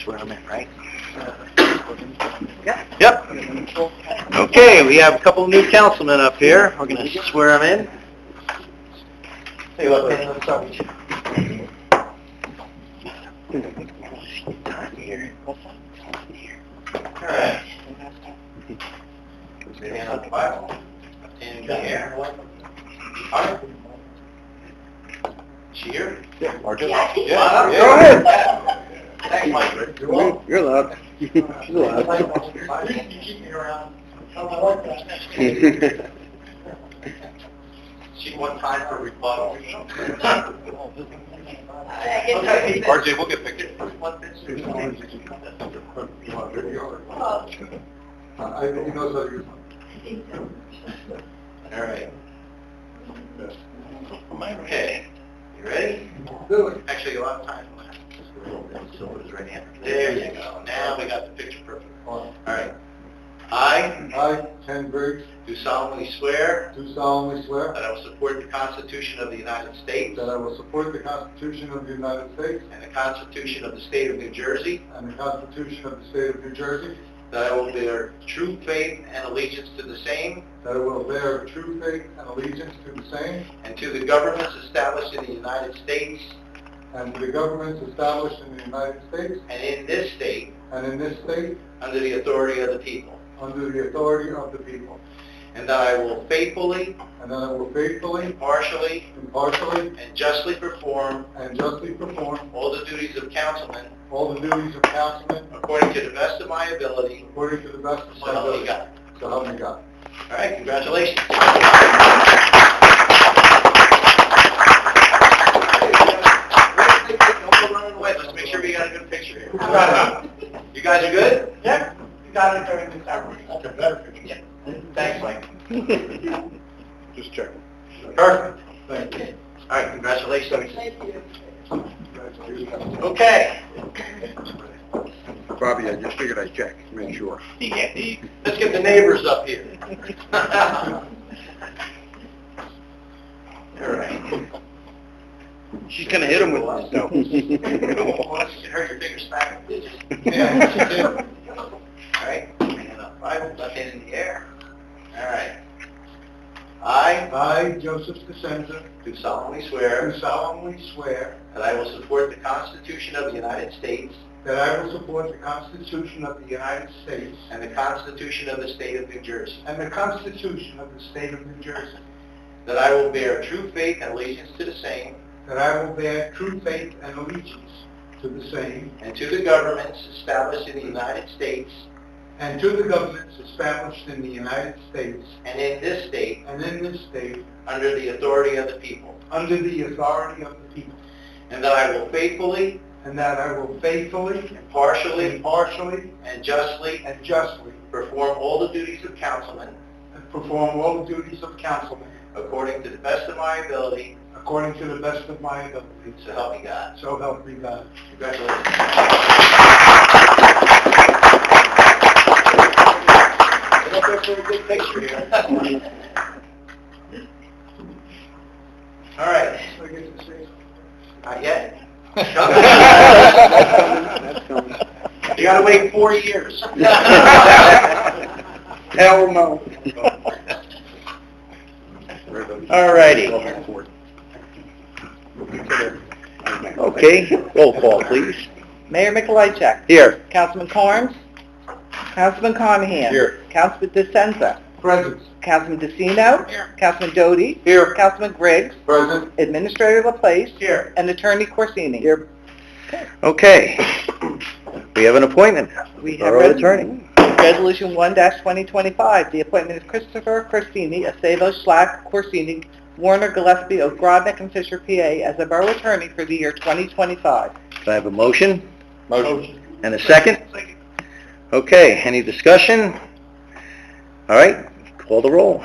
swear them in, right? Yep. Okay, we have a couple of new councilmen up here. We're going to swear them in. Tell you what, man, let's start with you. All right. Stand on the Bible. Stand in the air. All right. Cheer. Yeah. Yeah. Go ahead. Thanks, Mike. You're allowed. You're allowed. She won time for rebuttal. RJ, we'll get pictures. All right. Okay. You ready? Actually, you'll have time for that. Right hand. There you go. Now we got the picture perfect. All right. I, Ken Briggs, do solemnly swear do solemnly swear that I will support the Constitution of the United States that I will support the Constitution of the United States and the Constitution of the State of New Jersey, and the Constitution of the State of New Jersey, that I will bear true faith and allegiance to the same that I will bear true faith and allegiance to the same, and to the governments established in the United States and to the governments established in the United States and in this state and in this state, under the authority of the people, under the authority of the people, and that I will faithfully, and that I will faithfully, impartially, impartially, and justly perform and justly perform all the duties of councilman all the duties of councilman according to the best of my ability, according to the best of so my help me ability. God. So help me God. All right, congratulations. Don't go running away. Let's make sure we got a good picture here. You guys are good? Yep, you got it during the ceremony. That's a better picture. Yeah. Thanks, Mike. Just checking. Perfect. Thank you. All right, congratulations. Thank you. Okay. Bobby, I just figured I'd check, make sure. Let's get the neighbors up here. All right. She's gonna hit him with this, though. Hurt your fingers back. Yeah. All right. Hand up. Bible, left hand in the air. All right. I, Joseph DeSenza, Do solemnly do swear solemnly swear that I will support the Constitution of the United States that I will support the Constitution of the United States and the Constitution of the State of New Jersey, and the Constitution of the State of New Jersey, that I will bear true faith and allegiance to the same that I will bear true faith and allegiance to the same, and to the governments established in the United States and to the governments established in the United States and in this state and in this state, under the authority of the people, under the authority of the people, and that I will faithfully, and that I will faithfully, impartially, impartially, and justly and justly perform all the duties of councilman perform all the duties of councilman according to the best of my ability, according to the best of my ability. so help me God. So help me God. Congratulations. Get up there for a good picture here. All right. So I get to say Not yet. That's coming. You gotta wait 4 years. Hell no. All righty. Okay, roll call, please. Mayor Mikolajchik. Here. Councilman Carnes. Councilman Carnahan. Here. Councilman DeSenza. Present. Councilman DeCino. Here. Councilman Doty. Here. Councilman Griggs. Present. Administrator Laplace. Here. And Attorney Corsini. Here. Okay. We have an appointment. We have Borough Attorney. Resolution 1-2025, the appointment of Christopher Corsini, Acevo, Schlack, Corsini, Warner, Gillespie, Ogrodnick, and Fisher, PA, as a Borough Attorney for the year 2025. Do I have a motion? Motion. And a second? Okay, any discussion? All right, call the roll.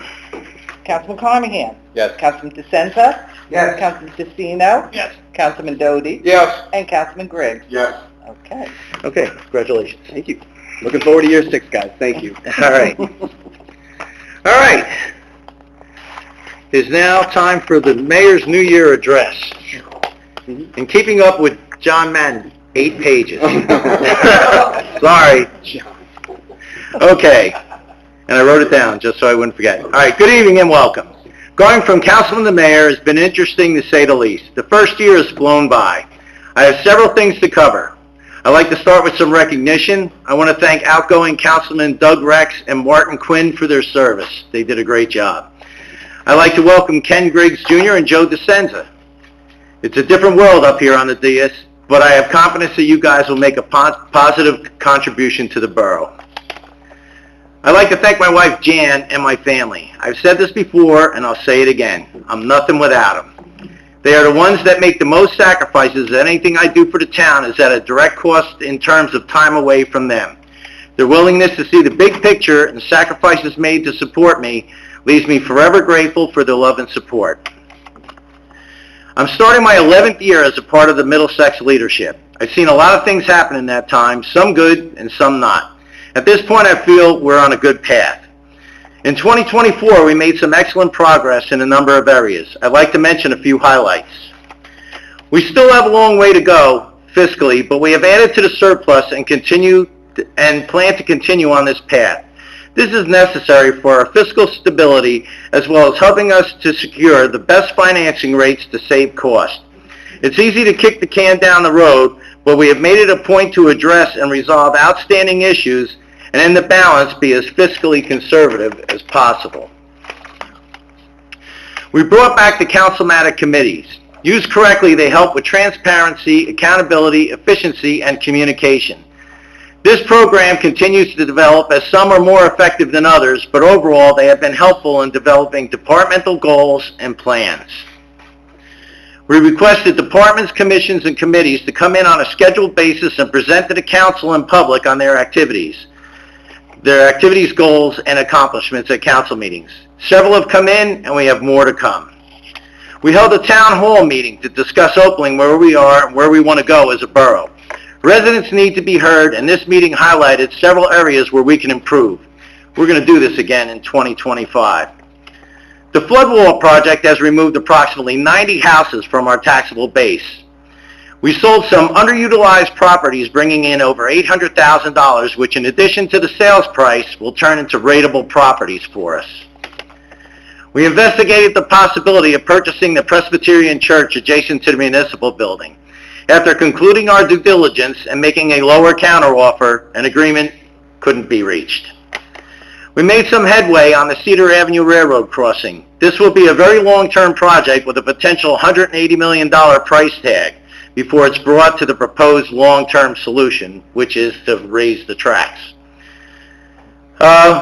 Councilman Carnahan. Yes. Councilman DeSenza. Yes. Councilman DeCino. Yes. Councilman Doty. Yes. And Councilman Griggs. Yes. Okay. Okay, congratulations. Thank you. Looking forward to year 6, guys. Thank you. All right. All right. It's now time for the mayor's New Year address. In keeping up with John Madden, 8 pages. Sorry. Okay. And I wrote it down just so I wouldn't forget. All right, good evening and welcome. Going from councilman to mayor has been interesting to say the least. The first year has flown by. I have several things to cover. I'd like to start with some recognition. I want to thank outgoing Councilman Doug Rex and Martin Quinn for their service. They did a great job. I'd like to welcome Ken Griggs Jr. and Joe DeSenza. It's a different world up here on the dais, but I have confidence that you guys will make a positive contribution to the borough. I'd like to thank my wife Jan and my family. I've said this before and I'll say it again. I'm nothing without them. They are the ones that make the most sacrifices. Anything I do for the town is at a direct cost in terms of time away from them. Their willingness to see the big picture and sacrifices made to support me leaves me forever grateful for their love and support. I'm starting my 11th year as a part of the Middlesex leadership. I've seen a lot of things happen in that time, some good and some not. At this point, I feel we're on a good path. In 2024, we made some excellent progress in a number of areas. I'd like to mention a few highlights. We still have a long way to go fiscally, but we have added to the surplus and plan to continue on this path. This is necessary for our fiscal stability as well as helping us to secure the best financing rates to save cost. It's easy to kick the can down the road, but we have made it a point to address and resolve outstanding issues and in the balance be as fiscally conservative as possible. We brought back the councilmatic committees. Used correctly, they help with transparency, accountability, efficiency, and communication. This program continues to develop as some are more effective than others, but overall they have been helpful in developing departmental goals and plans. We requested departments, commissions, and committees to come in on a scheduled basis and present to the council and public on their activities, goals, and accomplishments at council meetings. Several have come in, and we have more to come. We held a town hall meeting to discuss openly where we are and where we want to go as a borough. Residents need to be heard, and this meeting highlighted several areas where we can improve. We're going to do this again in 2025. The flood wall project has removed approximately 90 houses from our taxable base. We sold some underutilized properties, bringing in over $800,000, which in addition to the sales price will turn into rateable properties for us. We investigated the possibility of purchasing the Presbyterian Church adjacent to the municipal building. After concluding our due diligence and making a lower counteroffer, an agreement couldn't be reached. We made some headway on the Cedar Avenue Railroad crossing. This will be a very long-term project with a potential $180 million price tag before it's brought to the proposed long-term solution, which is to raise the tracks.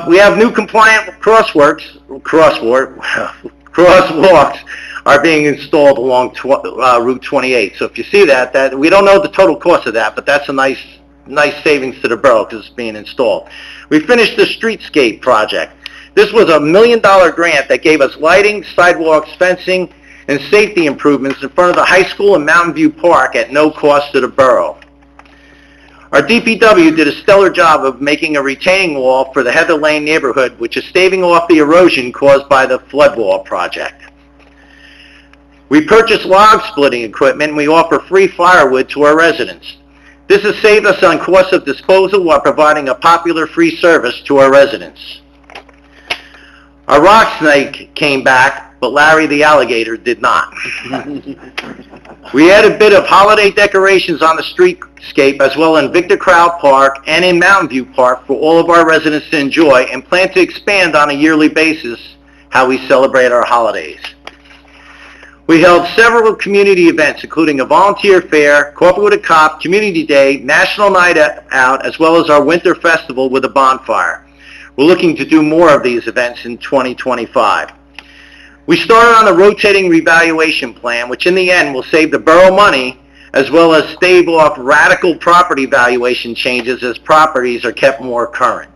We have new compliant crosswalks are being installed along Route 28. So if you see that we don't know the total cost of that, but that's a nice savings to the borough because it's being installed. We finished the streetscape project. This was a $1 million grant that gave us lighting, sidewalks, fencing, and safety improvements in front of the high school and Mountain View Park at no cost to the borough. Our DPW did a stellar job of making a retaining wall for the Heather Lane neighborhood, which is staving off the erosion caused by the flood wall project. We purchased log splitting equipment and we offer free firewood to our residents. This has saved us on costs of disposal while providing a popular free service to our residents. Our rock snake came back, but Larry the alligator did not. We had a bit of holiday decorations on the streetscape as well in Victor Crowd Park and in Mountain View Park for all of our residents to enjoy and plan to expand on a yearly basis how we celebrate our holidays. We held several community events, including a volunteer fair, Coffee with a Cop, Community Day, National Night Out, as well as our Winter Festival with a bonfire. We're looking to do more of these events in 2025. We started on a rotating revaluation plan, which in the end will save the borough money, as well as stave off radical property valuation changes as properties are kept more current.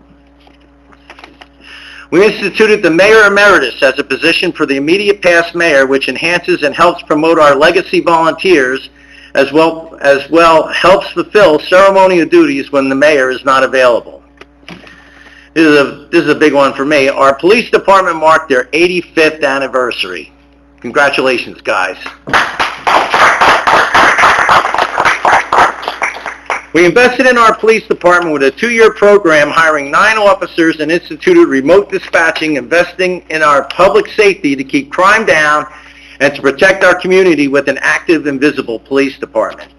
We instituted the Mayor Emeritus as a position for the immediate past mayor, which enhances and helps promote our legacy volunteers, as well helps fulfill ceremonial duties when the mayor is not available. This is a big one for me. Our police department marked their 85th anniversary. Congratulations, guys. We invested in our police department with a 2-year program, hiring 9 officers and instituted remote dispatching, investing in our public safety to keep crime down and to protect our community with an active and visible police department.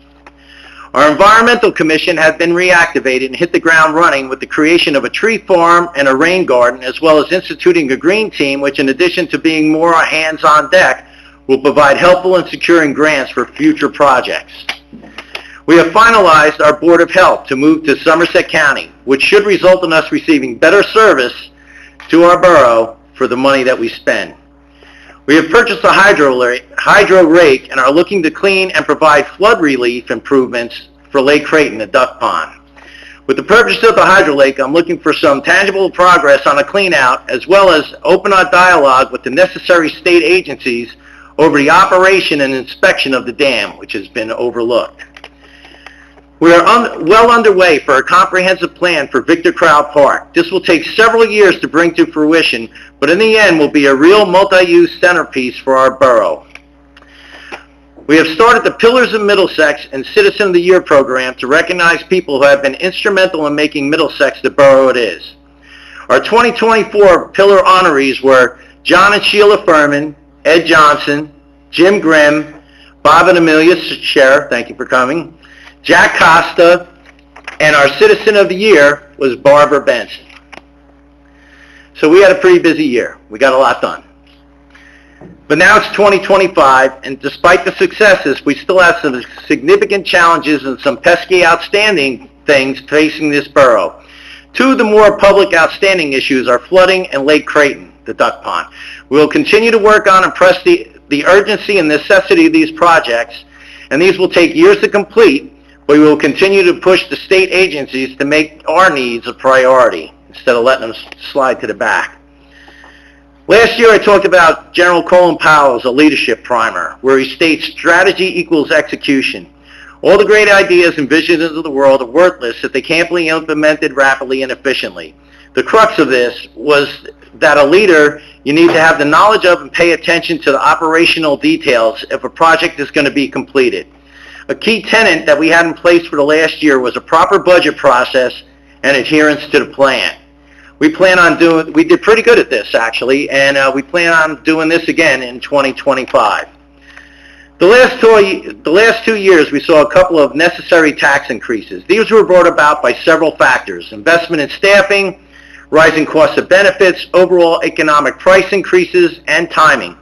Our Environmental Commission has been reactivated and hit the ground running with the creation of a tree farm and a rain garden, as well as instituting a green team, which in addition to being more hands-on deck, will provide helpful in securing grants for future projects. We have finalized our Board of Health to move to Somerset County, which should result in us receiving better service to our borough for the money that we spend. We have purchased a hydro rake and are looking to clean and provide flood relief improvements for Lake Creighton, the duck pond. With the purchase of the hydro lake, I'm looking for some tangible progress on a clean out, as well as open our dialogue with the necessary state agencies over the operation and inspection of the dam, which has been overlooked. We are well underway for a comprehensive plan for Victor Crowd Park. This will take several years to bring to fruition, but in the end will be a real multi-use centerpiece for our borough. We have started the Pillars of Middlesex and Citizen of the Year program to recognize people who have been instrumental in making Middlesex the borough it is. Our 2024 Pillar honorees were John and Sheila Furman, Ed Johnson, Jim Grimm, Bob and Amelia Scher, thank you for coming, Jack Costa, and our Citizen of the Year was Barbara Benson. So we had a pretty busy year. We got a lot done. But now it's 2025, and despite the successes, we still have some significant challenges and some pesky outstanding things facing this borough. 2 of the more public outstanding issues are flooding and Lake Creighton, the duck pond. We will continue to work on and press the urgency and necessity of these projects, and these will take years to complete. We will continue to push the state agencies to make our needs a priority instead of letting them slide to the back. Last year I talked about General Colin Powell's A Leadership Primer, where he states strategy equals execution. All the great ideas and visions of the world are worthless if they can't be implemented rapidly and efficiently. The crux of this was that a leader, you need to have the knowledge of and pay attention to the operational details if a project is going to be completed. A key tenet that we had in place for the last year was a proper budget process and adherence to the plan. We did pretty good at this actually, and we plan on doing this again in 2025. The last 2 years we saw a couple of necessary tax increases. These were brought about by several factors: investment in staffing, rising costs of benefits, overall economic price increases, and timing.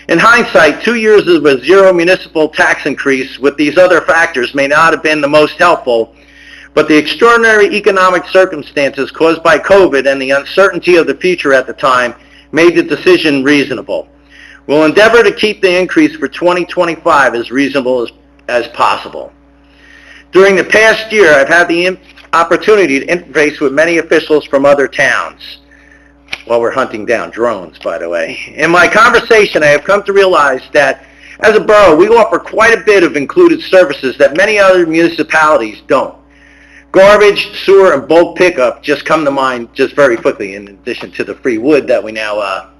In hindsight, 2 years of a zero municipal tax increase with these other factors may not have been the most helpful, but the extraordinary economic circumstances caused by COVID and the uncertainty of the future at the time made the decision reasonable. We'll endeavor to keep the increase for 2025 as reasonable as possible. During the past year, I've had the opportunity to interface with many officials from other towns. While we're hunting down drones, by the way. In my conversation, I have come to realize that as a borough, we offer quite a bit of included services that many other municipalities don't. Garbage, sewer, and bulk pickup just come to mind just very quickly, in addition to the free wood that we now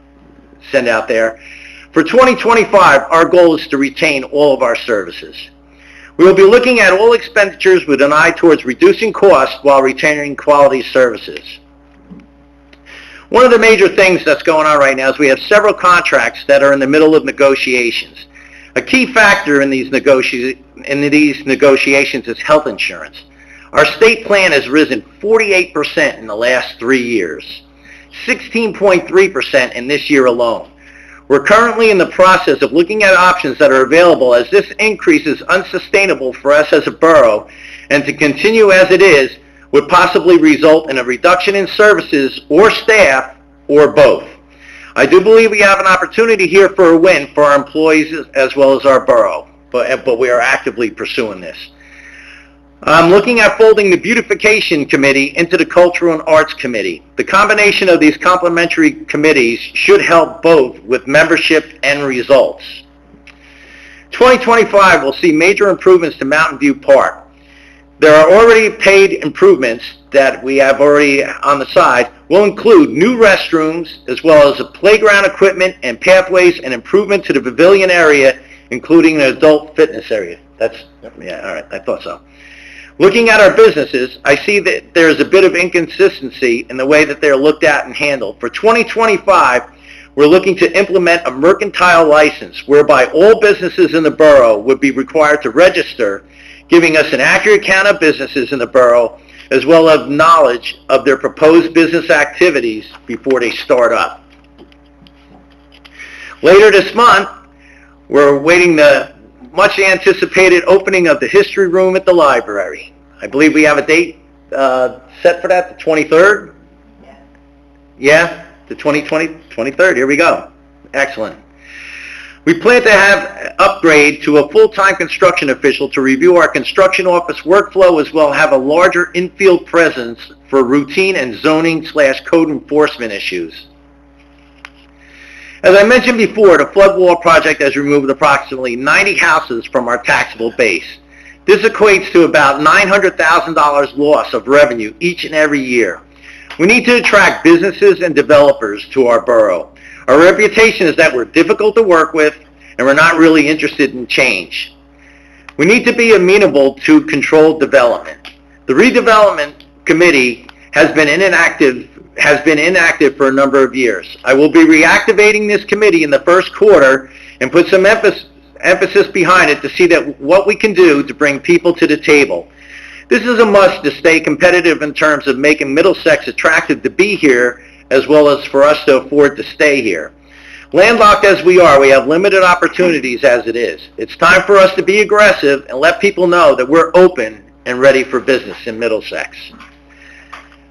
send out there. For 2025, our goal is to retain all of our services. We will be looking at all expenditures with an eye towards reducing costs while retaining quality services. One of the major things that's going on right now is we have several contracts that are in the middle of negotiations. A key factor in these negotiations is health insurance. Our state plan has risen 48% in the last 3 years, 16.3% in this year alone. We're currently in the process of looking at options that are available, as this increase is unsustainable for us as a borough, and to continue as it is would possibly result in a reduction in services or staff, or both. I do believe we have an opportunity here for a win for our employees as well as our borough, but we are actively pursuing this. I'm looking at folding the Beautification Committee into the Cultural and Arts Committee. The combination of these complementary committees should help both with membership and results. 2025 will see major improvements to Mountain View Park. There are already paid improvements that we have already on the side. Will include new restrooms as well as playground equipment and pathways, and improvement to the pavilion area, including an adult fitness area. All right, I thought so. Looking at our businesses, I see that there's a bit of inconsistency in the way that they're looked at and handled. For 2025, we're looking to implement a mercantile license whereby all businesses in the borough would be required to register, giving us an accurate count of businesses in the borough, as well as knowledge of their proposed business activities before they start up. Later this month, we're awaiting the much anticipated opening of the history room at the library. I believe we have a date set for that, the 23rd? Yeah, the 23rd, here we go. Excellent. We plan to have upgrade to a full-time construction official to review our construction office workflow, as well as have a larger infield presence for routine and zoning/code enforcement issues. As I mentioned before, the flood wall project has removed approximately 90 houses from our taxable base. This equates to about $900,000 loss of revenue each and every year. We need to attract businesses and developers to our borough. Our reputation is that we're difficult to work with and we're not really interested in change. We need to be amenable to controlled development. The redevelopment committee has been inactive for a number of years. I will be reactivating this committee in the first quarter and put some emphasis behind it to see that what we can do to bring people to the table. This is a must to stay competitive in terms of making Middlesex attractive to be here, as well as for us to afford to stay here. Landlocked as we are, we have limited opportunities as it is. It's time for us to be aggressive and let people know that we're open and ready for business in Middlesex.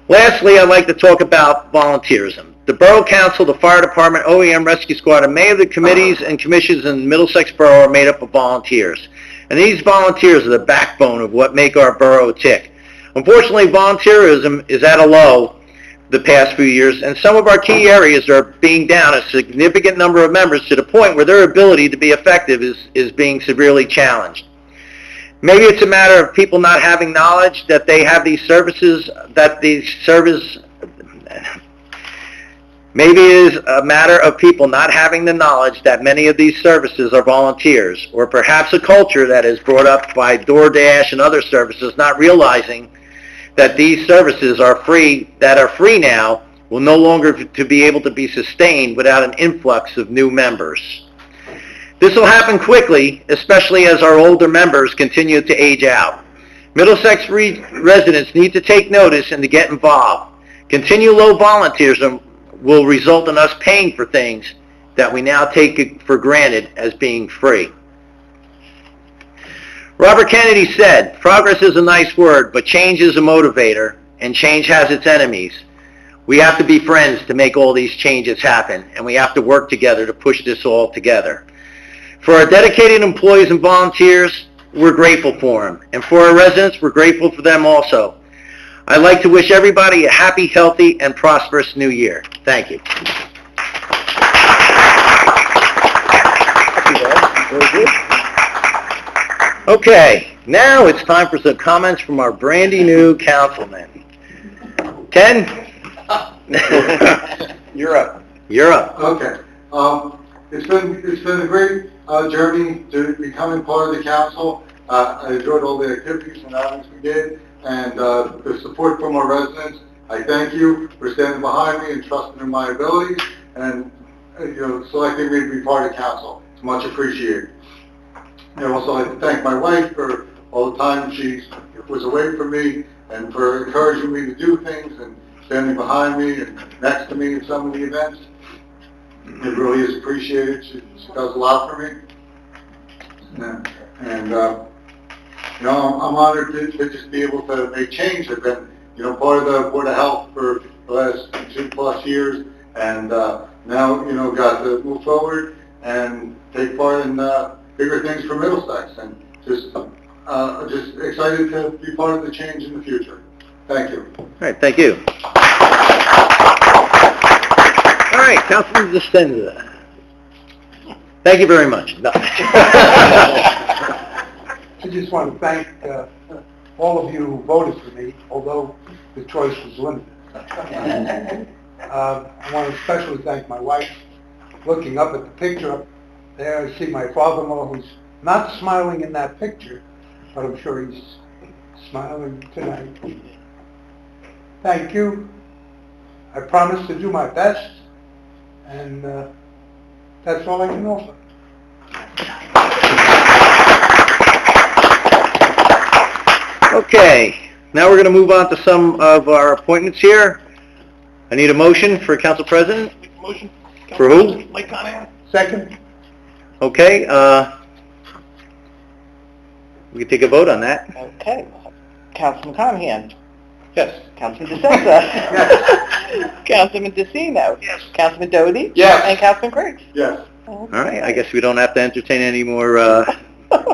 Lastly, I'd like to talk about volunteerism. The Borough Council, the Fire Department, OEM Rescue Squad, and many of the committees and commissions in Middlesex Borough are made up of volunteers. And these volunteers are the backbone of what make our borough tick. Unfortunately, volunteerism is at a low the past few years, and some of our key areas are being down a significant number of members to the point where their ability to be effective is being severely challenged. Maybe it's a matter of people not having knowledge that they have these services, maybe it is a matter of people not having the knowledge that many of these services are volunteers, or perhaps a culture that is brought up by DoorDash and other services not realizing that these services are free now, will no longer to be able to be sustained without an influx of new members. This will happen quickly, especially as our older members continue to age out. Middlesex residents need to take notice and to get involved. Continued low volunteerism will result in us paying for things that we now take for granted as being free. Robert Kennedy said, "Progress is a nice word, but change is a motivator, and change has its enemies. We have to be friends to make all these changes happen, and we have to work together to push this all together." For our dedicated employees and volunteers, we're grateful for them. And for our residents, we're grateful for them also. I'd like to wish everybody a happy, healthy, and prosperous new year. Thank you. Okay, now it's time for some comments from our brandy new councilman. Ken? You're up. You're up. Okay. It's been a great journey to becoming part of the council. I enjoyed all the activities and outings we did, and the support from our residents. I thank you for standing behind me and trusting in my abilities, and selecting me to be part of council. It's much appreciated. And also, I'd like to thank my wife for all the time she was away from me, and for encouraging me to do things and standing behind me and next to me in some of the events. It really is appreciated. She does a lot for me. And I'm honored to just be able to make change. I've been, part of the Board of Health for the last 2+ years, and now, got to move forward and take part in bigger things for Middlesex, and just excited to be part of the change in the future. Thank you. All right, thank you. All right, Councilman DeStenza. Thank you very much. No. I just want to thank all of you who voted for me, although the choice was limited. I want to especially thank my wife. Looking up at the picture up there, I see my father-in-law, who's not smiling in that picture, but I'm sure he's smiling tonight. Thank you. I promise to do my best, and that's all I can offer. Okay, now we're going to move on to some of our appointments here. I need a motion for council president. Motion. For who? Mike Conahan. Second? Okay, we can take a vote on that. Okay. Councilman Conahan. Yes. Councilman DeSenza. Councilman DeCino. Yes. Councilman Doty. Yes. And Councilman Griggs. Yes. All right, I guess we don't have to entertain any more,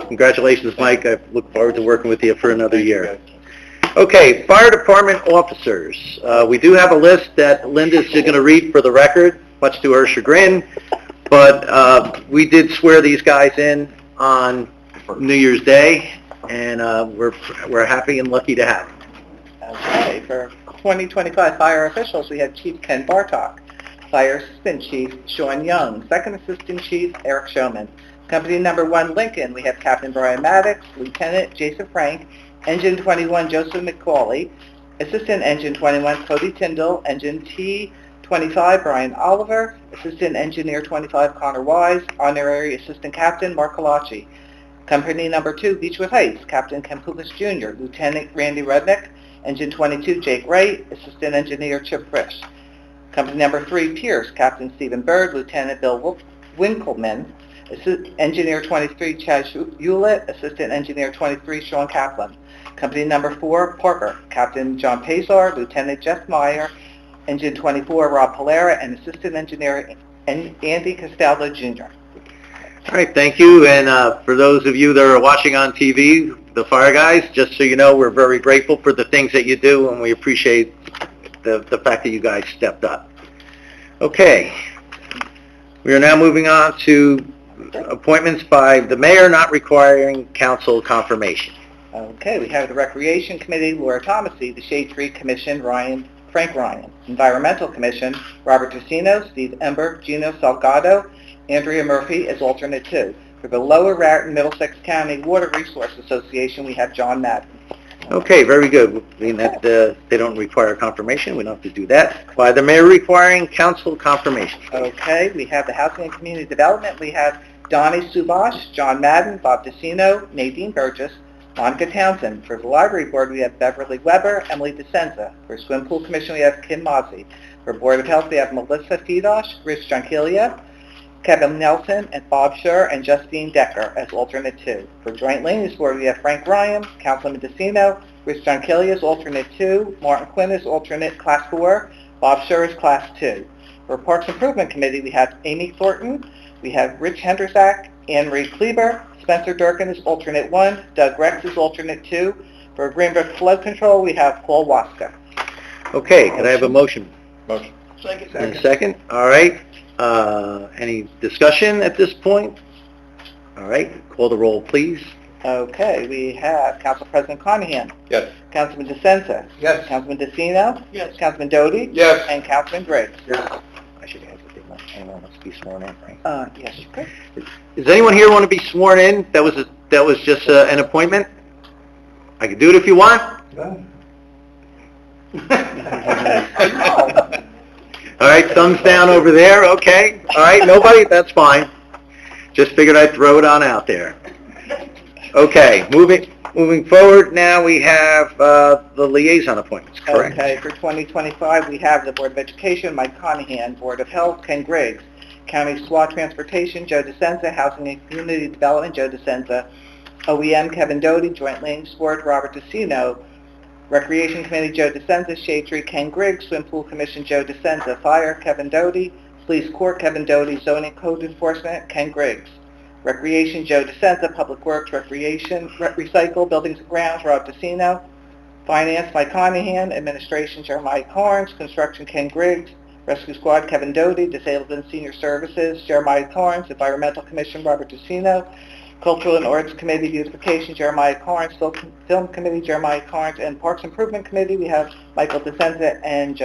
congratulations, Mike. I look forward to working with you for another year. Okay, fire department officers. We do have a list that Linda's going to read for the record, much to her chagrin, but we did swear these guys in on New Year's Day, and we're happy and lucky to have them. Okay, for 2025 fire officials, we have Chief Ken Bartok, Fire Assistant Chief Sean Young, Second Assistant Chief Eric Showman. Company number 1 Lincoln, we have Captain Brian Maddox, Lieutenant Jason Frank, Engine 21 Joseph McCauley, Assistant Engine 21 Cody Tyndall, Engine T25 Brian Oliver, Assistant Engineer 25 Connor Wise, Honorary Assistant Captain Mark Colaci. Company number 2 Beechwood Heights, Captain Ken Pukas Jr., Lieutenant Randy Rednick, Engine 22 Jake Wright, Assistant Engineer Chip Frisch. Company number 3 Pierce, Captain Stephen Bird, Lieutenant Bill Winkleman, Engineer 23 Chad Hewlett, Assistant Engineer 23 Sean Kaplan. Company number 4 Parker, Captain John Pazar, Lieutenant Jeff Meyer, Engine 24 Rob Polera, and Assistant Engineer Andy Castaldo Jr. All right, thank you, and for those of you that are watching on TV, the fire guys, just so you know, we're very grateful for the things that you do, and we appreciate the fact that you guys stepped up. Okay, we are now moving on to appointments by the mayor not requiring council confirmation. Okay, we have the Recreation Committee, Laura Thomasy, the Shade Tree Commission, Frank Ryan, Environmental Commission, Robert Tocino, Steve Ember, Gino Salgado, Andrea Murphy as alternate 2. For the Lower Raritan Middlesex County Water Resource Association, we have John Madden. Okay, very good. Being that they don't require confirmation, we don't have to do that. By the mayor requiring council confirmation. Okay, we have the Housing and Community Development, we have Donnie Subash, John Madden, Bob Tocino, Nadine Burgess, Monica Townsend. For the Library Board, we have Beverly Weber, Emily DeSenza. For Swim Pool Commission, we have Kim Mozzie. For Board of Health, we have Melissa Fedosh, Rich Jonkilia, Kevin Nelson, and Bob Schur, and Justine Decker as alternate 2. For Joint Ladies Board, we have Frank Ryan, Councilman DeCino, Rich Jonkilia is alternate 2, Martin Quinn is alternate Class 4, Bob Schur is Class 2. For Parks Improvement Committee, we have Amy Thornton, we have Rich Hendersack, Anne Marie Kleber, Spencer Durkin is alternate 1, Doug Rex is alternate 2. For Greenbrook Flood Control, we have Paul Waska. Okay, can I have a motion? Motion. Second. And a second? All right. Any discussion at this point? All right, call the roll, please. Okay, we have Council President Conahan, Yes. Councilman DeSenza, Yes. Councilman DeCino, Yes. Councilman Doty, Yes. and Councilman Griggs. Yes. I should have anyone wants to be sworn in, right? Yes, you could. Does anyone here want to be sworn in? That was just an appointment? I can do it if you want. All right, thumbs down over there, okay. All right, nobody? That's fine. Just figured I'd throw it on out there. Okay, moving forward, now we have the liaison appointments, correct? Okay, for 2025, we have the Board of Education, Mike Conahan, Board of Health, Ken Griggs, County SWAT Transportation, Joe DeSenza, Housing and Community Development, Joe DeSenza, OEM, Kevin Doty, Joint Lane Sport, Robert DeCino, Recreation Committee, Joe DeSenza, Shade Tree, Ken Griggs, Swim Pool Commission, Joe DeSenza, Fire, Kevin Doty, Police Court, Kevin Doty, Zoning Code Enforcement, Ken Griggs, Recreation, Joe DeSenza, Public Works, Recreation, Recycle, Buildings and Grounds, Rob DeCino, Finance, Mike Conahan, Administration, Jeremiah Carnes, Construction, Ken Griggs, Rescue Squad, Kevin Doty, Disabled and Senior Services, Jeremiah Carnes, Environmental Commission, Robert DeCino, Cultural and Arts Committee, Beautification, Jeremiah Carnes, Film Committee, Jeremiah Carnes, and Parks Improvement Committee, we have Michael DeSenza and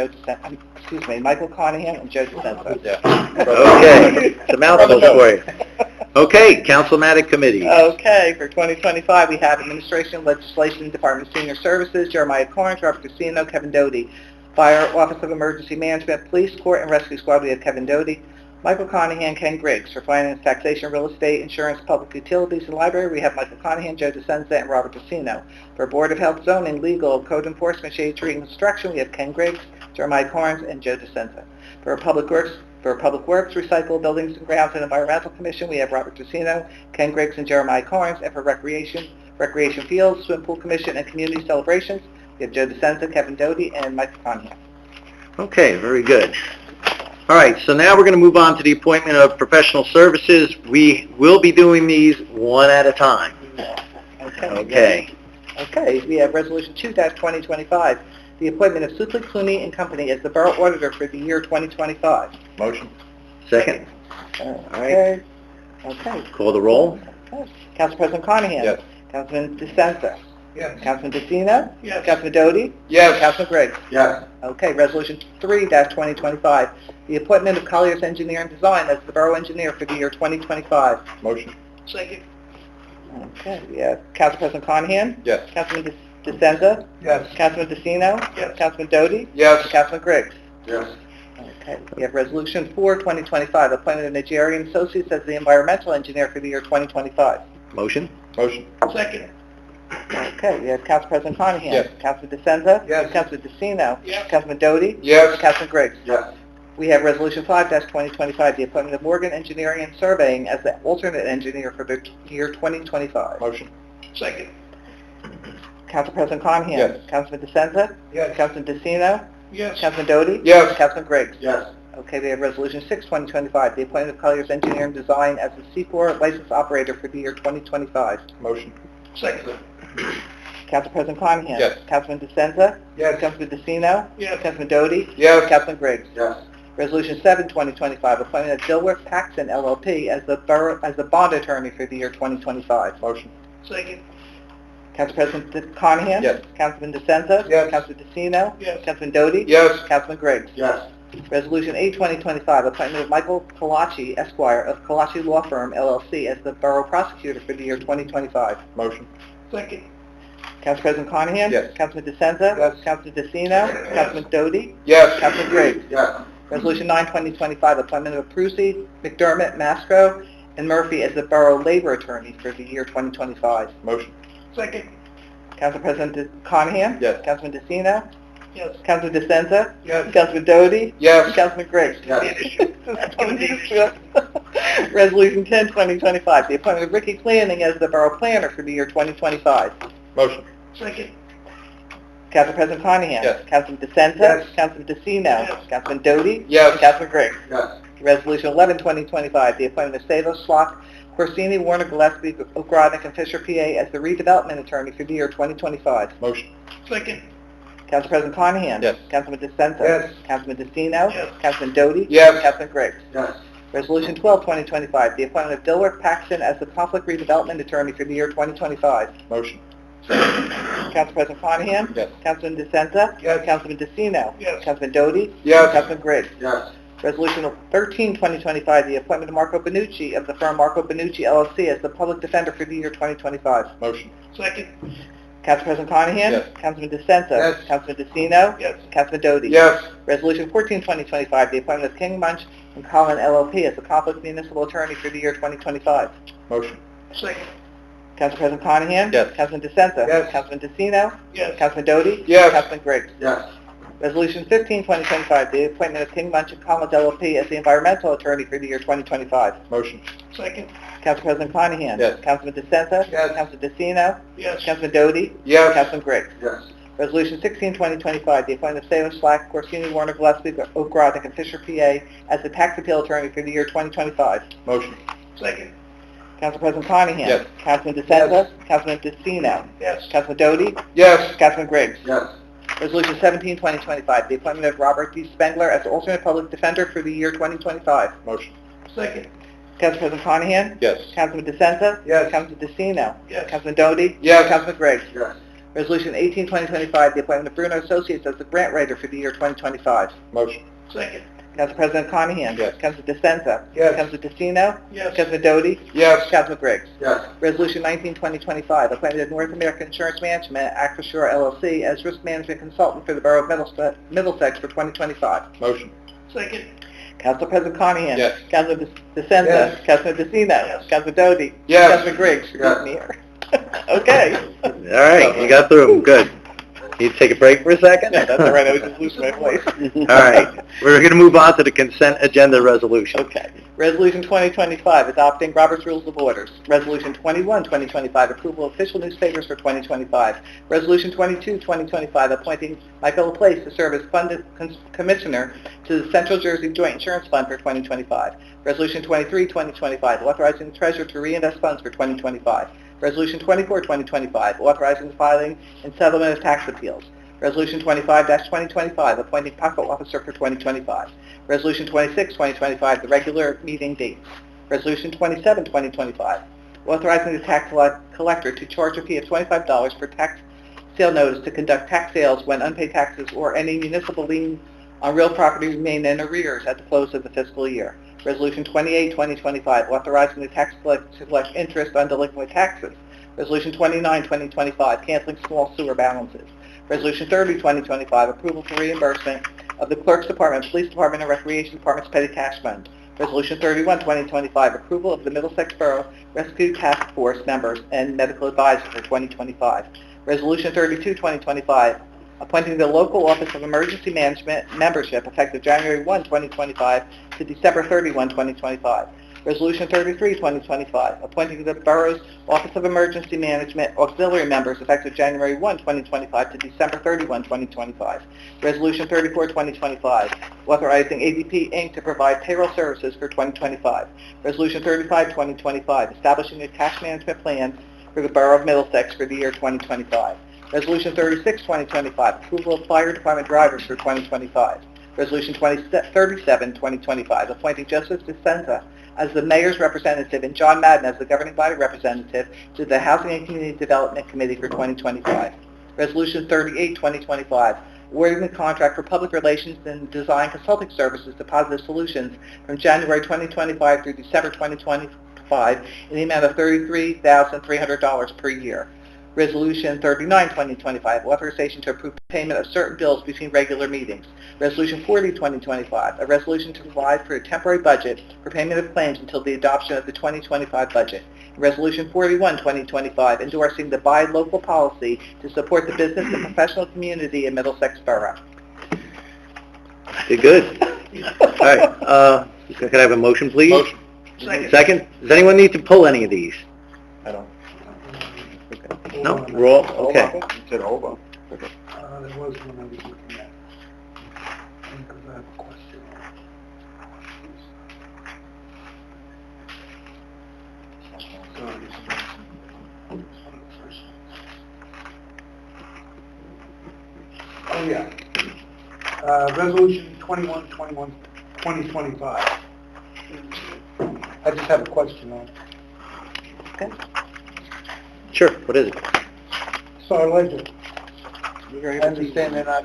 Michael Conahan and Joe DeSenza. Okay, it's a mouthful for you. Okay, councilmatic committee. Okay, for 2025, we have Administration, Legislation, Department of Senior Services, Jeremiah Corns, Robert Casino, Kevin Doty. Fire, Office of Emergency Management, Police, Court, and Rescue Squad, we have Kevin Doty. Michael Conahan, Ken Griggs. For Finance, Taxation, Real Estate, Insurance, Public Utilities, and Library, we have Michael Conahan, Joe DeSenza, and Robert Casino. For Board of Health, Zoning, Legal, Code Enforcement, Shade Tree, and Construction, we have Ken Griggs, Jeremiah Corns, and Joe DeSenza. For Public Works, Recycle, Buildings and Grounds, and Environmental Commission, we have Robert Casino, Ken Griggs, and Jeremiah Corns. And for Recreation Fields, Swim Pool Commission, and Community Celebrations, we have Joe DeSenza, Kevin Doty, and Michael Conahan. Okay, very good. All right, so now we're going to move on to the appointment of professional services. We will be doing these one at a time. Okay. Okay, we have Resolution 2-2025, the appointment of Sutley, Clooney and Company as the Borough Auditor for the year 2025. Motion. Second. Okay. Okay. Call the roll. Okay. Council President Conahan. Yes. Councilman DeSenza. Yes. Councilman DeCino. Yes. Councilman Doty. Yes. Councilman Griggs. Yes. Okay, Resolution 3-2025, the appointment of Colliers Engineering Design as the Borough Engineer for the year 2025. Motion. Second. Okay, we have Council President Conahan. Yes. Councilman DeSenza. Yes. Councilman DeCino. Yes. Councilman Doty. Yes. Councilman Griggs. Yes. Okay, we have Resolution 4-2025, appointment of Nigerian Associates as the Environmental Engineer for the year 2025. Motion. Motion. Second. Okay, we have Council President Conahan. Yes. Councilman DeSenza. Yes. Councilman DeCino. Yes. Councilman Doty. Yes. Councilman Griggs. Yes. We have Resolution 5-2025, the appointment of Morgan Engineering and Surveying as the alternate engineer for the year 2025. Motion. Second. Council President Conahan. Yes. Councilman DeSenza. Yes. Councilman DeCino. Yes. Councilman Doty. Yes. Councilman Griggs. Yes. Okay, we have Resolution 6-2025, the appointment of Colliers Engineering Design as the C4 licensed operator for the year 2025. Motion. Second. Council President Conahan. Yes. Councilman DeSenza. Yes. Councilman DeCino. Yes. Councilman Doty. Yes. Councilman Griggs. Yes. Resolution 7-2025, appointment of Dilworth Paxton LLP as the bond attorney for the year 2025. Motion. Second. Council President Conahan. Yes. Councilman DeSenza. Yes. Councilman DeCino. Yes. Councilman Doty. Yes. Councilman Griggs. Yes. Resolution 8-2025, appointment of Michael Kalachi, Esquire, of Kalachi Law Firm, LLC, as the Borough Prosecutor for the year 2025. Motion. Second. Council President Conahan. Yes. Councilman DeSenza. Yes. Councilman DeCino. Councilman Doty. Yes. Councilman Griggs. Yes. Resolution 9-2025, appointment of Prusi, McDermott, Mastro, and Murphy as the Borough Labor Attorney for the year 2025. Motion. Second. Council President Conahan. Yes. Councilman DeCino. Yes. Councilman DeSenza. Yes. Councilman Doty. Yes. Councilman Griggs. Yes. Resolution 10-2025, the appointment of Ricky Clanning as the Borough Planner for the year 2025. Motion. Second. Council President Conahan. Yes. Councilman DeSenza. Yes. Councilman DeCino. Yes. Councilman Doty. Yes. Councilman Griggs. Yes. Resolution 11-2025, the appointment of Savo Schlock, Corsini, Warner, Gillespie, Ogrodnik, and Fisher, PA, as the redevelopment attorney for the year 2025. Motion. Second. Council President Conahan. Yes. Councilman DeSenza. Yes. Councilman DeCino. Yes. Councilman Doty. Yes. Councilman Griggs. Yes. Resolution 12-2025, the appointment of Dilworth Paxton as the conflict redevelopment attorney for the year 2025. Motion. Council President Conahan. Yes. Councilman DeSenza. Yes. Councilman DeCino. Yes. Councilman Doty. Yes. Councilman Griggs. Yes. Resolution 13-2025, the appointment of Marco Benucci of the firm Marco Benucci LLC as the public defender for the year 2025. Motion. Second. Council President Conahan. Yes. Councilman DeSenza. Yes. Councilman DeCino. Yes. Councilman Doty. Yes. Resolution 14-2025, the appointment of King Munch and Collin LLP as the conflict municipal attorney for the year 2025. Motion. Second. Council President Conahan. Yes. Councilman DeSenza. Yes. Councilman DeCino. Yes. Councilman Doty. Yes. Councilman Griggs. Yes. Resolution 15-2025, the appointment of King Munch and Collins LLP as the environmental attorney for the year 2025. Motion. Second. Council President Conahan. Yes. Councilman DeSenza. Yes. Councilman DeCino. Yes. Councilman Doty. Yes. Councilman Griggs. Yes. Resolution 16-2025, the appointment of Savo Slack, Corsini, Warner, Gillespie, Ogrodnik, and Fisher, PA, as the tax appeal attorney for the year 2025. Motion. Second. Council President Conahan. Yes. Councilman DeSenza. Councilman DeCino. Yes. Councilman Doty. Yes. Councilman Griggs. Yes. Resolution 17-2025, the appointment of Robert D. Spengler as alternate public defender for the year 2025. Motion. Second. Council President Conahan. Yes. Councilman DeSenza. Yes. Councilman DeCino. Yes. Councilman Doty. Yes. Councilman Griggs. Yes. Resolution 18-2025, the appointment of Bruno Associates as the grant writer for the year 2025. Motion. Second. Council President Carnahan? Yes. Council DeSenza? Yes. Council DeCino? Yes. Council Doty? Yes. Council Griggs? Yes. Resolution 19-2025, appointed North American Insurance Management, Acrisure LLC, as risk management consultant for the Borough of Middlesex for 2025. Motion. Second. Council President Carnahan? Yes. Council DeSenza? Yes. Council DeCino? Yes. Council Doty? Yes. Council Griggs? Yes. Excuse me here. Okay. All right, you got through them, good. Need to take a break for a second? That's all right, I was just losing my voice. All right, we're going to move on to the consent agenda resolution. Okay. Resolution 2025, adopting Robert's Rules of Orders. Resolution 21, 2025, approval of official newspapers for 2025. Resolution 22, 2025, appointing Michael Laplace to serve as funded commissioner to the Central Jersey Joint Insurance Fund for 2025. Resolution 23, 2025, authorizing the treasurer to reinvest funds for 2025. Resolution 24, 2025, authorizing the filing and settlement of tax appeals. Resolution 25-2025, appointing pocket officer for 2025. Resolution 26, 2025, the regular meeting dates. Resolution 27, 2025, authorizing the tax collector to charge a fee of $25 per tax sale notice to conduct tax sales when unpaid taxes or any municipal lien on real property remain in arrears at the close of the fiscal year. Resolution 28, 2025, authorizing the tax collector to collect interest on delinquent taxes. Resolution 29, 2025, canceling small sewer balances. Resolution 30, 2025, approval for reimbursement of the Clerk's Department, Police Department, and Recreation Department's petty cash fund. Resolution 31, 2025, approval of the Middlesex Borough Rescue Task Force members and medical advisor for 2025. Resolution 32, 2025, appointing the local Office of Emergency Management membership effective January 1, 2025 to December 31, 2025. Resolution 33, 2025, appointing the borough's Office of Emergency Management auxiliary members effective January 1, 2025 to December 31, 2025. Resolution 34, 2025, authorizing ADP Inc. to provide payroll services for 2025. Resolution 35, 2025, establishing a cash management plan for the Borough of Middlesex for the year 2025. Resolution 36, 2025, approval of fire department drivers for 2025. Resolution 37, 2025, appointing Joseph DeSenza as the mayor's representative and John Madden as the governing body representative to the Housing and Community Development Committee for 2025. Resolution 38, 2025, awarding the contract for public relations and design consulting services to Positive Solutions from January 2025 through December 2025 in the amount of $33,300 per year. Resolution 39, 2025, authorization to approve payment of certain bills between regular meetings. Resolution 40, 2025, a resolution to provide for a temporary budget for payment of claims until the adoption of the 2025 budget. Resolution 41, 2025, endorsing the buy local policy to support the business and professional community in Middlesex Borough. Did good. All right, could I have a motion, please? Motion. Second? Does anyone need to pull any of these? I don't. No? We're all, okay. You said hold on. There was one I was looking at. Because I have a question. Oh, yeah. Resolution 2025. I just have a question on it. Okay. Sure, what is it? Star Ledger. We're I able to understand they're not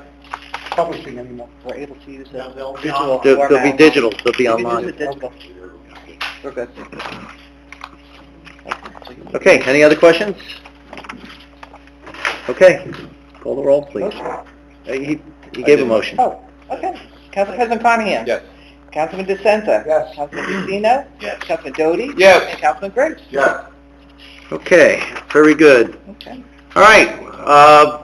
publishing anymore. We're able to use the They'll be digital They'll be format. digital, they'll be We can use online. the digital. We're good. Okay, any other questions? Okay, call the roll, please. He gave a motion. Oh, okay. Council President Carnahan? Yes. Councilman DeSenza? Yes. Councilman DeCino? Yes. Councilman Doty? Yes. And Councilman Griggs? Yes. Okay, very good. Okay. All right,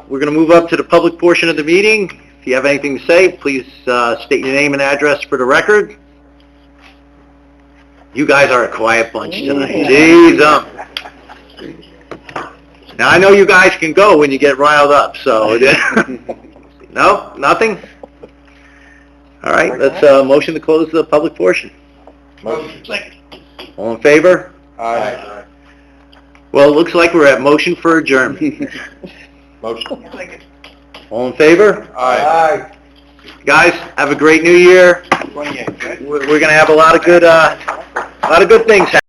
we're going to move up to the public portion of the meeting. If you have anything to say, please state your name and address for the record. You guys are a quiet bunch tonight. Jeez, Now, I know you guys can go when you get riled up, so... No? Nothing? All right, let's motion to close the public portion. Motion. Second. All in favor? Aye. Well, it looks like we're at motion for adjournment. Motion. Second. All in favor? Aye. Guys, have a great new year. 28, right? We're going to have a lot of good things happen.